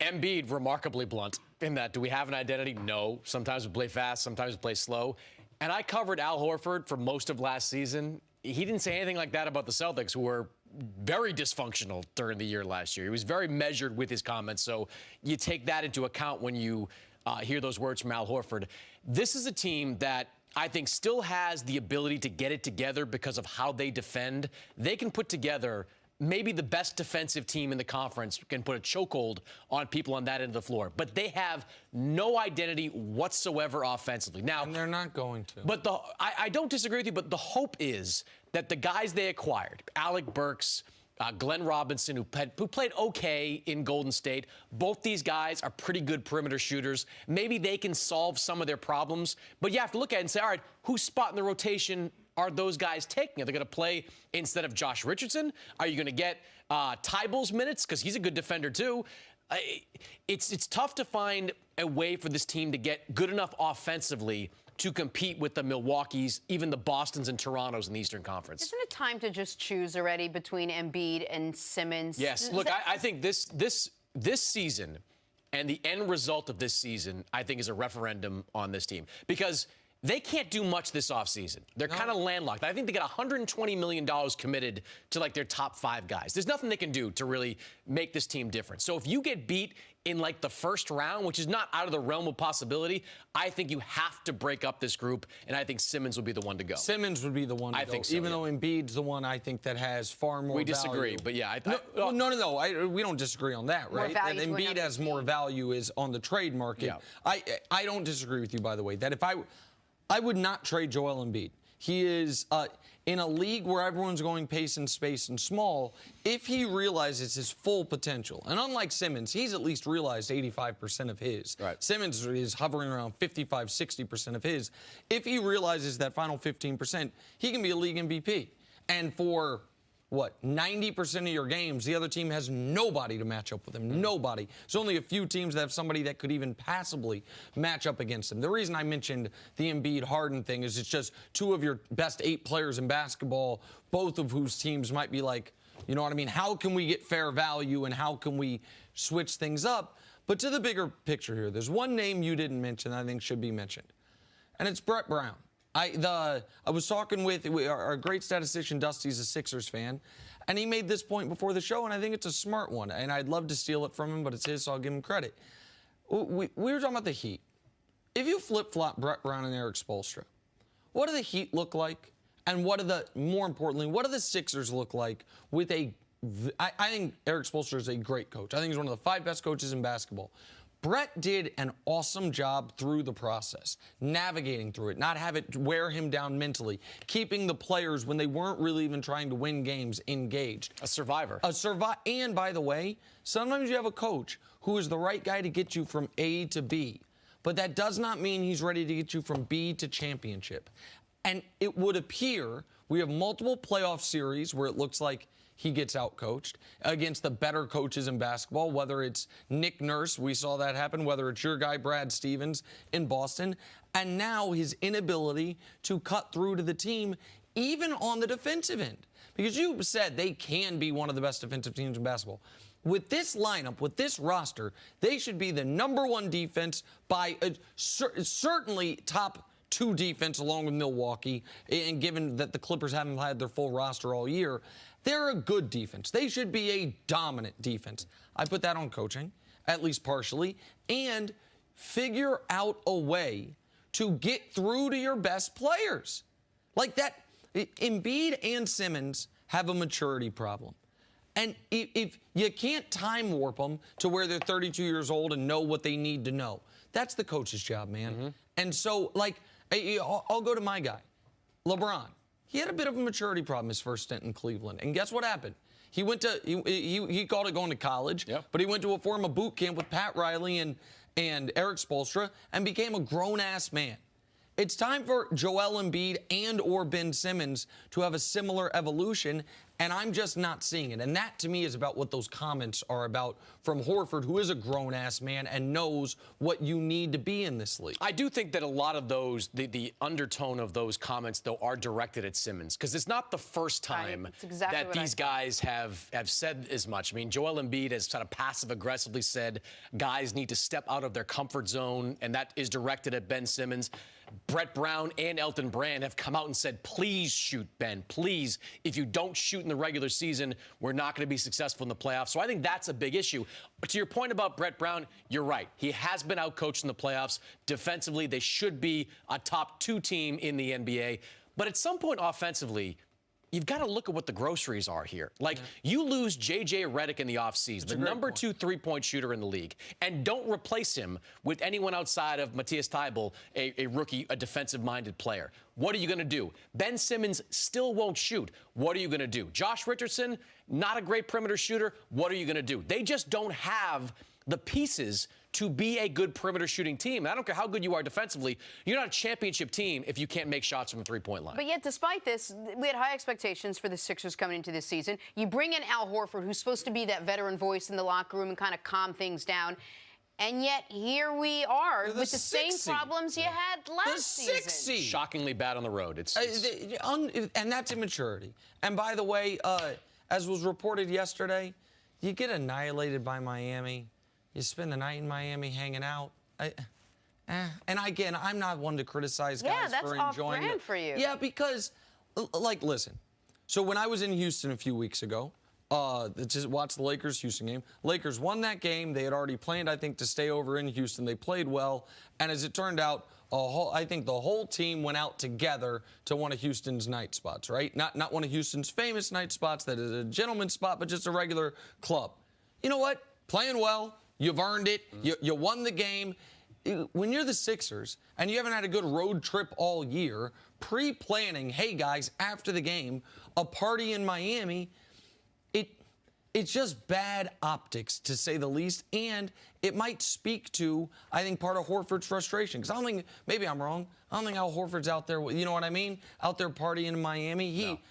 Embiid, remarkably blunt in that. Do we have an identity? No. Sometimes we play fast, sometimes we play slow. And I covered Al Horford for most of last season. He didn't say anything like that about the Celtics, who were very dysfunctional during the year last year. He was very measured with his comments. So you take that into account when you hear those words from Al Horford. This is a team that I think still has the ability to get it together because of how they defend. They can put together maybe the best defensive team in the conference, can put a chokehold on people on that end of the floor. But they have no identity whatsoever offensively. Now, and they're not going to. But I don't disagree with you, but the hope is that the guys they acquired, Alec Burks, Glenn Robinson, who played okay in Golden State. Both these guys are pretty good perimeter shooters. Maybe they can solve some of their problems. But you have to look at it and say, all right, whose spot in the rotation are those guys taking? Are they going to play instead of Josh Richardson? Are you going to get Tybalt's minutes? Because he's a good defender, too. It's tough to find a way for this team to get good enough offensively to compete with the Milwaukees, even the Bostons and Torontos in the Eastern Conference. Isn't it time to just choose already between Embiid and Simmons? Yes. Look, I think this season and the end result of this season, I think, is a referendum on this team. Because they can't do much this offseason. They're kind of landlocked. I think they got $120 million committed to, like, their top 5 guys. There's nothing they can do to really make this team different. So if you get beat in, like, the first round, which is not out of the realm of possibility, I think you have to break up this group, and I think Simmons will be the one to go. Simmons would be the one to go. I think so, even though Embiid's the one I think that has far more We disagree, value. but yeah. No. We don't disagree on that, right? That Embiid has more value is on the trade market. Yeah. I don't disagree with you, by the way, that if I would not trade Joel Embiid. He is in a league where everyone's going pace and space and small. If he realizes his full potential, and unlike Simmons, he's at least realized 85% of his. Right. Simmons is hovering around 55, 60% of his. If he realizes that final 15%, he can be a league MVP. And for 90% of your games, the other team has nobody to match up with him. Nobody. There's only a few teams that have somebody that could even passably match up against him. The reason I mentioned the Embiid-Harden thing is it's just 2 of your best 8 players in basketball, both of whose teams might be like, you know what I mean? How can we get fair value and how can we switch things up? But to the bigger picture here, there's one name you didn't mention that I think should be mentioned, and it's Brett Brown. I was talking with our great statistician, Dusty's a Sixers fan, and he made this point before the show, and I think it's a smart one, and I'd love to steal it from him, but it's his, so I'll give him credit. We were talking about the Heat. If you flip-flop Brett Brown and Eric Spoelstra, what do the Heat look like, and more importantly, what do the Sixers look like with I think Eric Spoelstra is a great coach. I think he's one of the 5 best coaches in basketball. Brett did an awesome job through the process, navigating through it, not have it wear him down mentally, keeping the players, when they weren't really even trying to win games, engaged. A survivor. And, by the way, sometimes you have a coach who is the right guy to get you from A to B, but that does not mean he's ready to get you from B to championship. And it would appear we have multiple playoff series where it looks like he gets outcoached against the better coaches in basketball, whether it's Nick Nurse, we saw that happen, whether it's your guy Brad Stevens in Boston, and now his inability to cut through to the team, even on the defensive end. Because you said they can be one of the best defensive teams in basketball. With this lineup, with this roster, they should be the #1 defense by certainly top 2 defense along with Milwaukee, and given that the Clippers haven't had their full roster all year, they're a good defense. They should be a dominant defense. I put that on coaching, at least partially, and figure out a way to get through to your best players. Like that, Embiid and Simmons have a maturity problem. And if you can't time warp them to where they're 32 years old and know what they need to know, that's the coach's job, man. Mm-hmm. And so, like, I'll go to my guy, LeBron. He had a bit of a maturity problem his first stint in Cleveland. And guess what happened? He went to he called it going to college, but he went to a form of boot camp with Pat Riley and Eric Spoelstra and became a grown-ass man. It's time for Joel Embiid and or Ben Simmons to have a similar evolution. And I'm just not seeing it. And that, to me, is about what those comments are about from Horford, who is a grown-ass man and knows what you need to be in this league. I do think that a lot of those, the undertone of those comments, though, are directed at Simmons, because it's not the first time that these guys have said as much. I mean, Joel Embiid has kind of passive-aggressively said guys need to step out of their comfort zone, and that is directed at Ben Simmons. Brett Brown and Elton Brand have come out and said, please shoot, Ben, please. If you don't shoot in the regular season, we're not going to be successful in the playoffs. So I think that's a big issue. But to your point about Brett Brown, you're right. He has been outcoached in the playoffs. Defensively, they should be a top 2 team in the NBA. But at some point offensively, you've got to look at what the groceries are here. Like, you lose J.J. Redick in the offseason, the number 2 3-point shooter in the league, and don't replace him with anyone outside of Matthias Thybulle, a rookie, a defensive-minded player. What are you going to do? Ben Simmons still won't shoot. What are you going to do? Josh Richardson, not a great perimeter shooter. What are you going to do? They just don't have the pieces to be a good perimeter shooting team. I don't care how good you are defensively. You're not a championship team if you can't make shots from the three-point line. But yet, despite this, we had high expectations for the Sixers coming into this season. You bring in Al Horford, who's supposed to be that veteran voice in the locker room and kind of calm things down. And yet, here we are with the same problems you had last season. Shockingly bad on the road. And that's immaturity. And by the way, as was reported yesterday, you get annihilated by Miami. You spend the night in Miami hanging out. And again, I'm not one to criticize guys for enjoying it. For you. Yeah, because, like, listen. So when I was in Houston a few weeks ago, just watched the Lakers-Houston game. Lakers won that game. They had already planned, I think, to stay over in Houston. They played well. And as it turned out, I think the whole team went out together to one of Houston's night spots, right? Not one of Houston's famous night spots that is a gentleman's spot, but just a regular club. You know what? Playing well. You've earned it. You won the game. When you're the Sixers and you haven't had a good road trip all year, pre-planning, hey, guys, after the game, a party in Miami, it's just bad optics, to say the least, and it might speak to, I think, part of Horford's frustration. Because I don't think, maybe I'm wrong, I don't think Al Horford's out there, you know what I mean? Out there partying in Miami.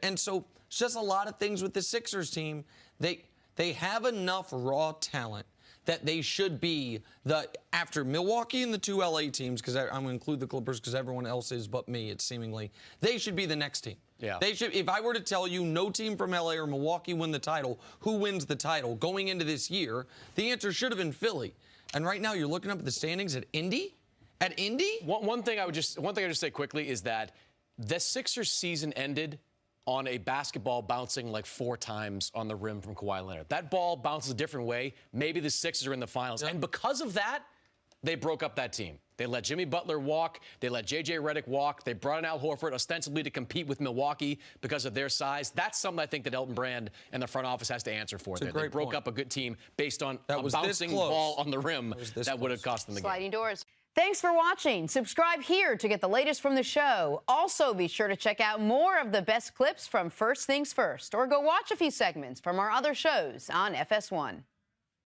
And so it's just a lot of things with the Sixers team. They have enough raw talent that they should be after Milwaukee and the 2 LA teams, because I'm going to include the Clippers because everyone else is but me, it's seemingly, they should be the next team. Yeah. They should. If I were to tell you no team from LA or Milwaukee win the title, who wins the title going into this year, the answer should have been Philly. And right now you're looking up at the standings at Indy? At Indy? One thing I would just say quickly is that the Sixers season ended on a basketball bouncing like 4 times on the rim from Kawhi Leonard. That ball bounces a different way. Maybe the Sixers are in the finals. And because of that, they broke up that team. They let Jimmy Butler walk. They let J.J. Redick walk. They brought in Al Horford ostensibly to compete with Milwaukee because of their size. That's something I think that Elton Brand and the front office has to answer for. They broke up a good team based on a bouncing ball on the rim that would have cost them the game. Sliding doors. Thanks for watching. Subscribe here to get the latest from the show. Also, be sure to check out more of the best clips from First Things First, or go watch a few segments from our other shows on FS1.